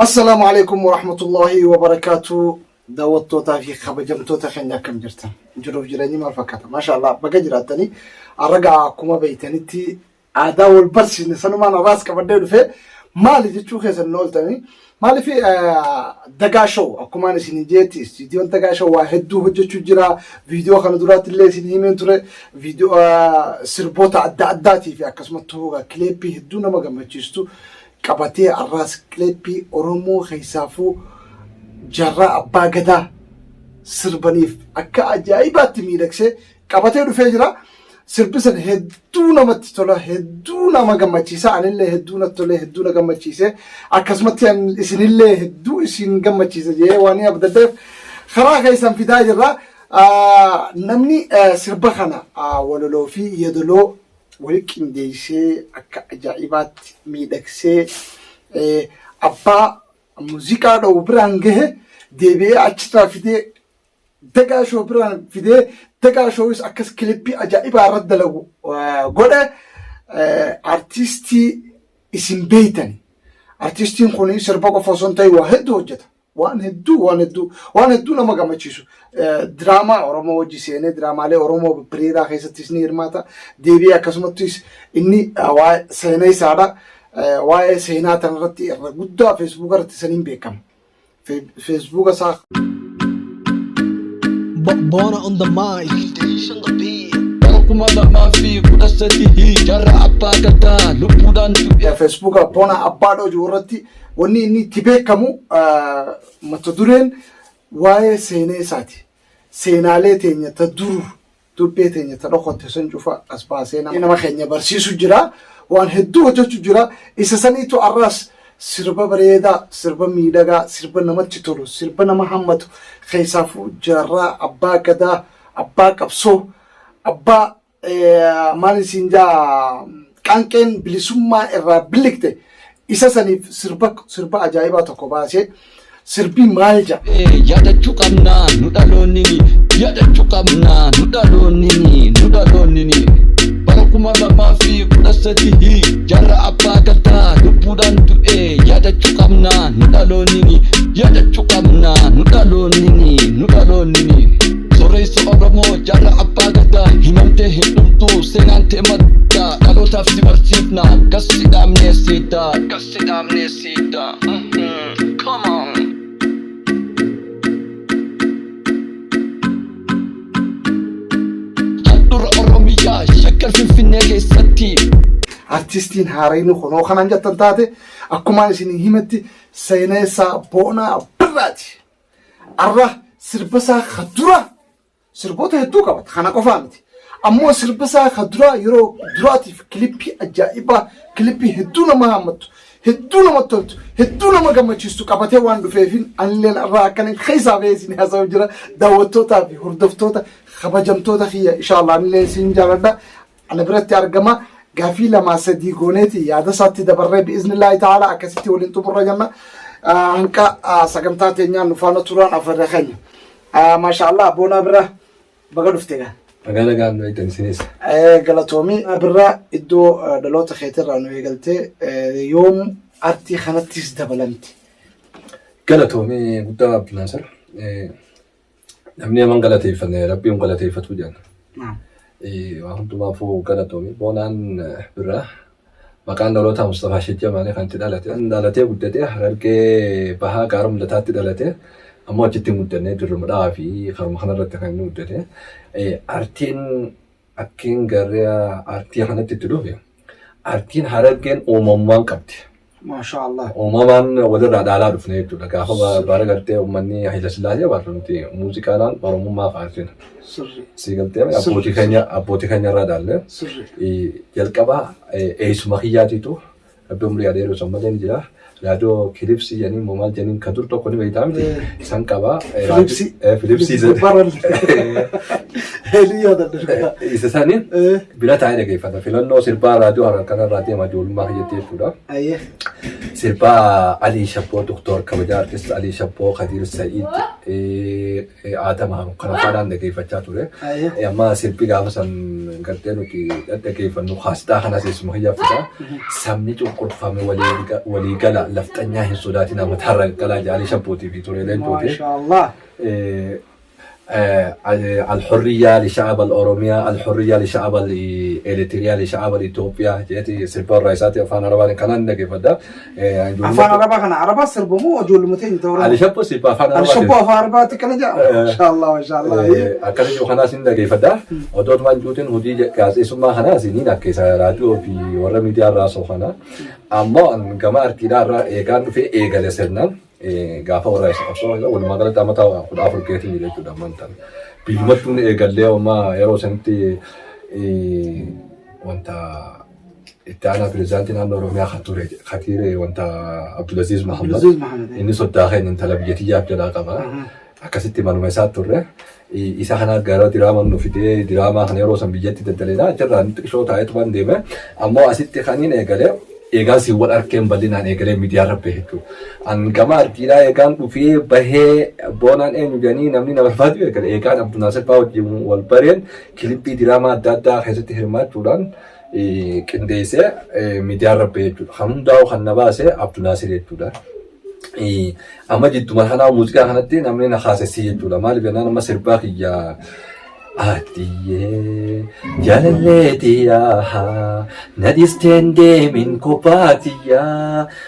السلام عليكم ورحمة الله وبركاته. دعوت توتا في خبجم توتا خنجا كم جرتا جروف جراني ما فكرت ما شاء الله بقى جراتني أرجع كوما بيتني تي عدا والبرش نسنو ما نراس كبدي في مالي جتشو خير النول تاني مالي في دقاشو أكما نسيني جيتي استديون دقاشو واحد دو هجتشو جرا فيديو خنا دورات اللي سيني من ترى فيديو سربوتا عداتي في أكسمتو كليبي هدونا ما جمع تشتو qabatee arraas kileeppii Oromoo keessaafuu jarraa abbaa gadaa sirbaniif akka ajaa'ibaatti miidhagsee qabatee dhufee jira. Sirbi san hedduu namatti tola, hedduu nama gammachiisa. Anillee hedduu natti tole, hedduu na gammachiise. Akkasumatti isinillee hedduu isin gammachiisa jedhee waan abdaddeef karaa keessan fidaa jirra. Namni sirba kana walaloo fi yeedaloo waliin qindeessee akka ajaa'ibaatti miidhagsee abbaa muuziqaa dha'u biraan gahe deebi'ee achirraa fidee dagaashoo biraan fidee dagaashoowis akkas kilippii ajaa'ibaa irratti dalagu godhe artistii isin beeytani. Artistiin kun sirba qofa osoo hin ta'in waa hedduu hojjeta. waan hedduu nama gammachiisu. Diraamaa Oromoo wajji seenee diraamaalee Oromoo bireedaa keessattis ni hirmaata. Deebi'ee akkasumattis inni waa'ee seenaa isaadha. Waa'ee seenaa tanarratti irra guddaa feesbuuka irratti saniin beekama. Feesbuuka isaa Bona on the mic. Akkuma lamaa fi kudha sadii jarra abbaa gadaa lubbuudhaan feesbuuka Bona abbaa dhooju irratti wanni inni itti beekamu mata dureen waa'ee seenaa isaati. Seenaalee teenya ta duru dubbee teenya ta dhokotte san cufa as baasee nama keenya barsiisu jira. Waan hedduu hojjechuu jira. Isa saniitu arraas sirba bareedaa, sirba miidhagaa, sirba namatti tolu, sirba nama hammatu keessaafuu jarraa abbaa gadaa, abbaa qabsoo, abbaa maal isin jaa qaanqeen bilisummaa irraa bilikte isa saniif sirba ajaa'ibaa tokko baasee sirbi maal jaa yaadachuu qabnaa nu dhaloonni yaadachuu qabnaa nu dhaloonni bara kuma lamaa fi kudha sadii jarra abbaa gadaa lubbuudhaan du'e yaadachuu qabnaa nu dhaloonni yaadachuu qabnaa nu dhaloonni Soreessa Oromoo jarra abbaa gadaa himamtee hin dhumtu seenaan ta'e madda dhalootaaf si barsiifna gassi dhaabnee siidaa come on. Handhuura Oromiyaa shakkar Finfinnee keessatti artistiin haarayni kunoo kanaan jettan taate akkumaan isin himetti seenaa isaa Boonaa Birraati. Arra sirba isaa kadura sirboota hedduu qabata kana qofaa miti. Ammoo sirba isaa kadura yeroo duraatiif kilippii ajaa'ibaa kilippii hedduu nama hammatu hedduu nama toltu hedduu nama gammachiistu qabatee waan dhufeefin anilleen irraa akkanin keessaa ba'ee isin haasa'u jira. Daawwattootaa fi hordoftoota kabajamtoota kiyya inshallah anilleen isin jaalladha. Ana biratti argama. Gaafii lamaa sadii gooneeti yaada isaatti dabarree bi'iznillaahi ta'ala akkasitti waliin xumurra jenna. Hanqa sagantaa teenyaan nu faana turaan afarra keenya. Maashaallah Boonaa Birraa baga dhufte gaa. Magaalaa gaamna itti isinis. Galatoomii Birraa iddoo dhaloota keetirraa nu eegaltee yoom artii kanattis dabalamti. Galatoomii guddaa Abdinaasir. Namni aman galateeffanne Rabbiin galateeffatu jenna. Waan hundumaafuu galatoomii Boonaan Birraa maqaan dhaloota Mustafaa Shejjaa malee kan itti dhalatee guddatee Harargee bahaa gaara mudataatti dhalatee ammoo achitti muddannee dirmadhaa fi karuma kanarratti kan inni muddate. Artiin akkiin gara artii kanatti itti dhufe artiin Harargeen uumamumaan qabdi. Maashaallah. Uumamaan walirraa dhaalaa dhufne jechuudha. Gaafa bara gartee uummanni Hayila Sillaasee barra nuti muuziqaadhaan Oromummaaf aartina. Si galtee abbootii keenya irraa dhaalle. Jalqabaa eessuma kiyyaatiitu Rabbi umrii adeeru sammalee ni jira. Raadiyoo kilipsii janiin moomaal janiin kan dur tokko ni beektaa miti. Isaan qabaa. Filipsii. Heliyyaa daddarba. Isa isaanii bira taa'ee dhaggeeffata. Filannoo sirbaa raadiyoo har'a kanarraa deema ijoollumaa hojjettee jechuudha. Ayyee. Sirbaa Alii Shabboo Doktor kabajaa artist Alii Shabboo Kadir Sa'iid Aatamaa kana faadhaan dhaggeeffachaa ture. Amma sirbi gaafa san gartee nuti dhaggeeffannu haastaa kanas eessuma hiyyaafata. Sabni cunqurfame waliigala lafxanyaa hin sodaatin amataarra qalaa Alii Shabbootii fi ture leencoote. Maashaallah. الحرية لشعب الأوروميا الحرية لشعب الإريتريا لشعب الإثيوبيا جاتي سيربا الرئيسات أفان عربا كان نجي فدا أفان عربا كان عربا سيربا مو أجول متين تورا على شبه سيربا أفان عربا على شبه أفان عربا تكلم جا ما شاء الله ما شاء الله أكاد جو خناس نجي فدا ودوت من جوتين هدي كاس اسمه خناس نينا كيسا راديو في ورا ميديا راسو خنا أما كما أرتيلا كان في إيجال سرنا gaafa warra isa qabsoo walumaa galatti amataa kudha afur keetiin jechuudha amantaan biyyumattuun eegallee amma yeroo sanitti wanta itti aanaa pirezidaantii naannoo Oromiyaa kan ture Khatiire wanta Abdulaziz Mahammad inni soddaa keenya intala biyyatiyyaaf jalaa qaba akkasitti manuma isaa turre isa kana gara diraamaa nu fidee diraamaa kana yeroo san biyyatti daddaleedha achirraa inni xiqqishoo taa'etu waan deeme ammoo asitti kaniin eegalee eegaan si wal arkeen bal'inaan eegalee miidiyaa rabbe jechuudha. Angama artiidhaa eegaan dhufee bahee boonaan eenyu jedhanii namni nama barbaadu eegale eegaan Abdunaasir fa'aa wajjin wal bareen kilippii diraamaa adda addaa keessatti hirmaachuudhaan qindeessee miidiyaa rabbe jechuudha. Kan hundaa'u kan na baase Abdunaasir jechuudha. Amma jidduma kanaa muuziqaa kanatti namni na haasessii jechuudha. Maaliif jennaan amma sirbaa kiyyaa Atiye jalaleetiya nadistende min kopatiya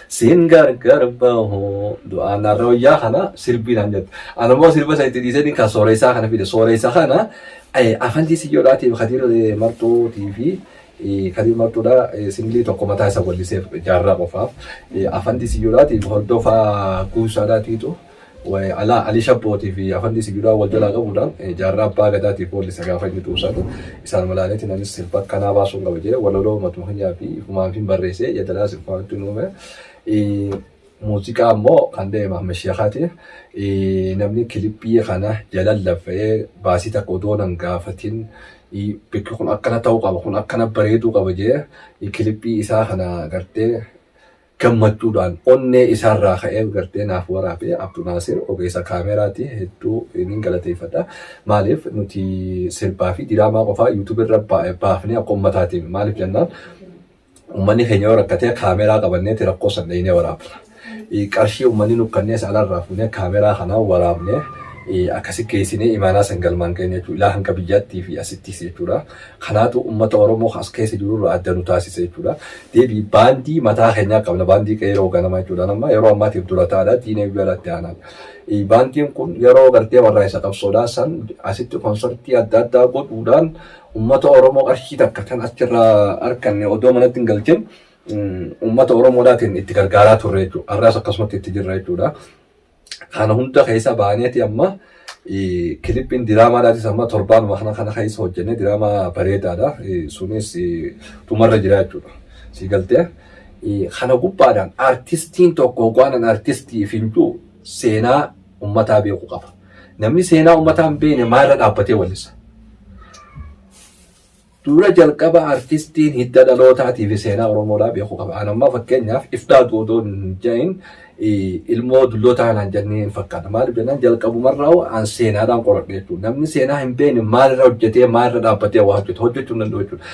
singar garbaho doa naroya kana sirbinan jat anamo sirba sa itidi seni ka soresa kana fide soresa kana afandi si yodati khadiro de marto tv Kadir marto da singli tokko mataa isa wallisee jaarraa qofaaf afandi si yodati hordofa kuusaadhaati tu وعلى علي شابوتي في أفندي سجودا والجلا قبودا جرب باقداتي فول سجافة نتوسات إسان ملالتي نالس سلبك كنا باسون قبجة ولا لو ما تمهنيا في فما في بريسة يدلا سلفان تنومه موسيقى مو كنده مع مشيخاتي نبني كليبي خنا جلال لفه باسيتا كودونا قافتين بيكون أكنا توقع بكون أكنا بريدو قبجة كليبي إسا خنا قرتي gammachuudhaan onnee isaarraa ka'ee gartee naaf waraabee Abdunaasir ogeessa kaameraati hedduu inni galateeffadha. Maaliif nuti sirbaa fi diraamaa qofaa YouTube irra baafnee akka ummataatiin maaliif jennaan ummanni keenya yoo rakkatee kaameraa qabannee rakkoo san dhahinee waraabna. Qarshii ummanni nu kanneen alarraa fuunee kaameraa kanaan waraabnee akkasi keessinee imaanaa sangalmaan keenya jechuudha. Ilaa hanga biyyaattii fi asittis jechuudha. Kanaatu uummata Oromoo as keessa jirurraa adda nu taasise jechuudha. Deebii baandii mataa keenyaa qabna. Baandii qeeroo ganama jechuudha. Amma yeroo ammaatiif dura taa'aadha. Diinee biyyaalatti aanaan. Baandiin kun yeroo gartee warraa isa qabsoodhaa san asitti konsortii adda addaa godhuudhaan uummata Oromoo qarshii takka kan achirraa arganne odoo manatti hin galchin uummata Oromoodhaatiin itti gargaaraa turre jechuudha. Har'aas akkasumatti itti jirra jechuudha. Kana hunda keessa baaneeti amma kilippiin diraamaadhaatis amma torbaanuma kana keessa hojjenne diraamaa bareedaadha. Sunis tumarra jira jechuudha. Si galtee kana gubbaadhaan artistiin tokko waan artistii fiintuu seenaa uummataa beekuu qaba. Namni seenaa uummataa hin beekne maalirra dhaabbatee wallisa? Dura jalqaba artistiin hidda dhalootaatiif seenaa Oromoodhaa beekuu qaba. Anammaa fakkeenyaaf iftaa doodoo hin jahin ilmoo dulloota kanaan jenneen fakkaata. Maaliif jennaan jalqabumarraa an seenaadhaan qoradhe jechuudha. Namni seenaa hin beekne maalirra hojjetee maalirra dhaabbatee waa hojjechuu hin danda'u jechuudha.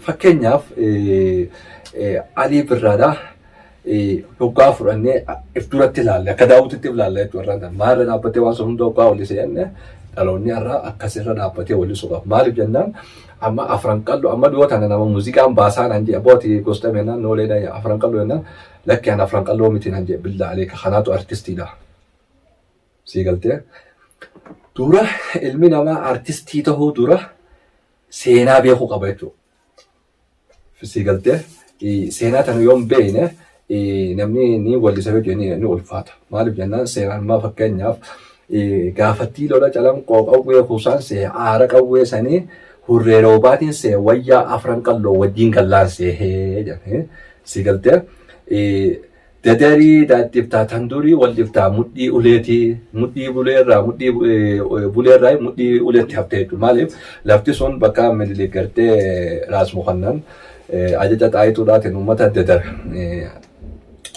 Fakkeenyaaf Alii Birraadhaa hoggaa fudhannee if duratti ilaalle akka daawwititti ilaalle jechuudha. Maalirra dhaabbatee waan sun hunda hoggaa wallisee jennee dhaloonni irraa akkasirra dhaabbatee wallisuu qaba. Maaliif jennaan amma afran qallu amma dhiyoo tana nama muuziqaan baasaan an jedhe booti gosta meenaan nooleedha afran qallu jennaan lakki an afran qalloo miti nan jedhe billa aleeka kanaatu artistiidha. Sii galtee dura ilmi namaa artistii tahuu dura seenaa beekuu qaba jechuudha. Sii galtee seenaa tana yoo hin beekne namni ni wallisa yoo jenni ni ulfaata. Maaliif jennaan seenaan maa fakkeenyaaf gaafattii lola calanqoo qawwee kuusaan aara qawwee sanii hurree roobaatiin wayyaa afran qalloo wajjin gallaan jedhee si galtee dadarii daadhibtaa tandurii wal dhibtaa mudhii uleetii mudhii buleerraa mudhii uleetti haftee jechuudha. Maaliif lafti sun bakka Minilik gartee Raas Mukannan ajaja xaayituudhaatiin uummata dadar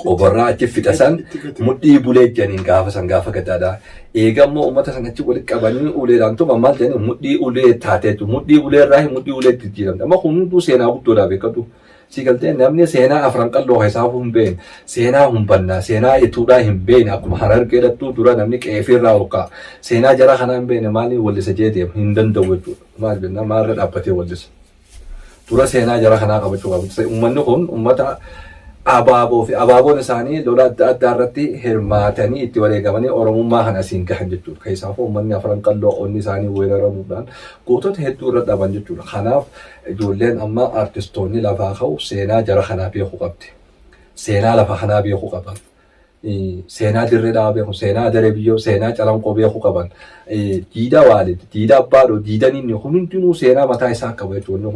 oborraa achi fixasan mudhii bulee jedhaniin gaafa gadaadhaa. Eegammoo uummata san achi walitti qabanii uleedhaan tuma maal jedhanii mudhii ulee taatee jechuudha. Mudhii uleerraa mudhii uleetti jijjiiramte. Amma kun hunduu seenaa guddoodhaa beekatu. Si galtee namni seenaa afran qalloo isaa hin beekne seenaa humbannaa seenaa ituudhaa hin beekne akkuma Harargee dhattuu dura namni qeefirraa olkaa seenaa jara kanaa hin beekne maaliif wallisa jeetee hin danda'u jechuudha. Maal jenna maalirra dhaabbatee wallisa. Dura seenaa jara kanaa qabachuu qabu. Uummanni kun uummata abaaboo fi abaaboon isaanii lola adda addaa irratti hirmaatanii itti wareegamanii oromummaa kana asiin gahan jechuudha. Keessaafuu uummanni afran qalloo onni isaanii weeraramuudhaan gootota hedduu irra dhaban jechuudha. Kanaaf ijoolleen amma artistoonni lafaa ka'u seenaa jara kanaa beekuu qabdi. Seenaa lafa kanaa beekuu qaban. Seenaa dirreedhaa beeku, seenaa daree biyyoo, seenaa calanqoo beekuu qaban. Diida waalitti, diida abbaadho, diidan inni hundinuu seenaa mataa isaa qaba jechuudha.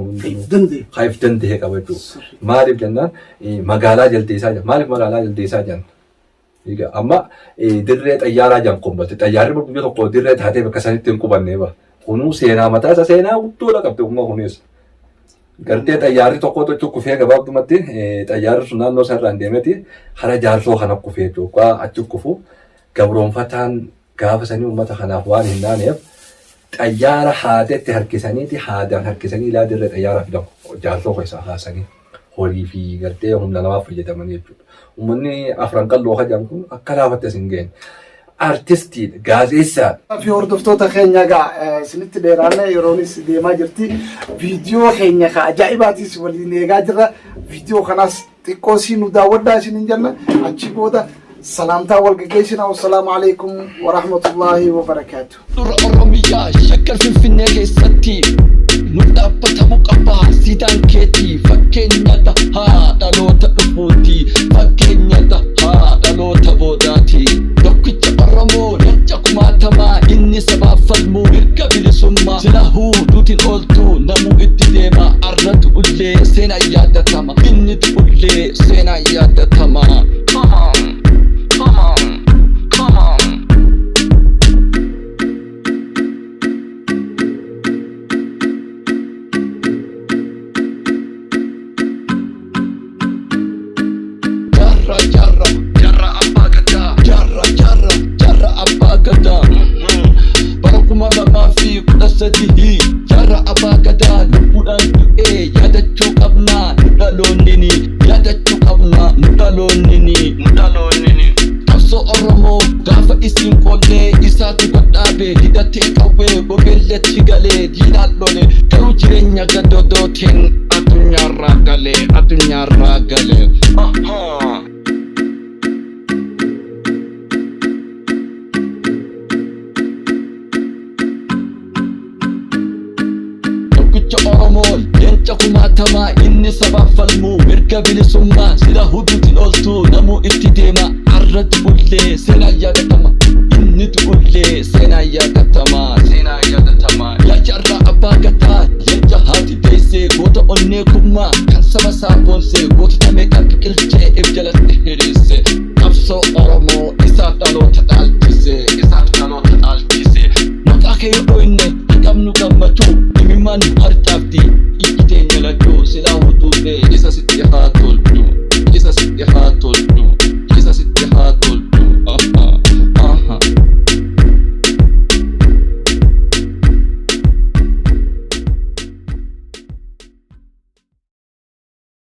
Kaif danda'e qaba jechuudha. Maaliif jennaan magaalaa jaldeessaa jiran. Maaliif magaalaa jaldeessaa jiran? Amma dirree xayyaaraa jiran qumbate. Xayyaarri biyya tokko dirree taatee bakka sanitti hin qubannee ba'a. Kunuu seenaa mataa isaa seenaa guddoodha qabdi uumaa kunis. Gartee xayyaarri tokko tokko kufee gabaabdumatti xayyaarri sun naannoo sararaan deemeti hara jaarsoo kana kufee jechuudha. Achi kufu gabroonfataan gaafa sanii uummata kanaaf waan hin taaneef xayyaara haatetti harkisaniiti haadaan harkisanii ilaa dirree xayyaaraa fidan jaarsoo keessaa haasanii horii fi gartee humna namaaf fayyadamanii jechuudha. Uummanni afran qalloo hajaan kun akka laafatti as hin geenye. Artistiidha, gaazexeessaadha. Fi hordoftoota keenya egaa isinitti dheeraanne yeroonis deemaa jirti. Viidiyoo keenya ajaa'ibaatis waliin eegaa jirra. Viidiyoo kanas xiqqoo si nu daawwadhaa isiniin jenna. Achi booda salaamtaa wal gaggeessina. Wassalaamu alaikum wa rahmatullahi wa barakaatuh. Dura Oromiyaa shakkar Finfinnee keessatti nu dhaabbatamuu qaba siidaan keetii fakkeenya tahaa dhaloota dhufuuti fakkeenya tahaa dhaloota boodaati. Tokkicha Oromoo leenca kumaatamaa inni sabaaf falmuu mirga bilisummaa silahuu duutiin ooltuu namuu itti deema arratu ullee seenaa yaadatama inni ullee seenaa yaadatama. Come on. Jarra abbaa gadaa jarra abbaa gadaa bara 2013 jarra abbaa gadaa lubbuudhaan du'ee yaadachuu qabnaa nu dhaloonnini qabsoo Oromoo gaafa isin qollee isaatu godhaabe hidhatee qawwee gobeelletti galee diinaan lole garuu jireenya gadoodootiin addunyaarraa galee. Oromoo leenca kumaatamaa inni sabaaf falmuu mirga bilisummaa sila huduutiin ooltuu namuu itti deema arratti ullee seenaa yaadatama inni ullee seenaa yaadatama yaa jarra abbaa gadaa leenca haati deessee goota onnee kummaa kan saba saaboonsee gootota meeqa biqilchee if jalatti hiriirse qabsoo Oromoo isaa dhaloota dhaalchise maqaa kee yoo dhoyne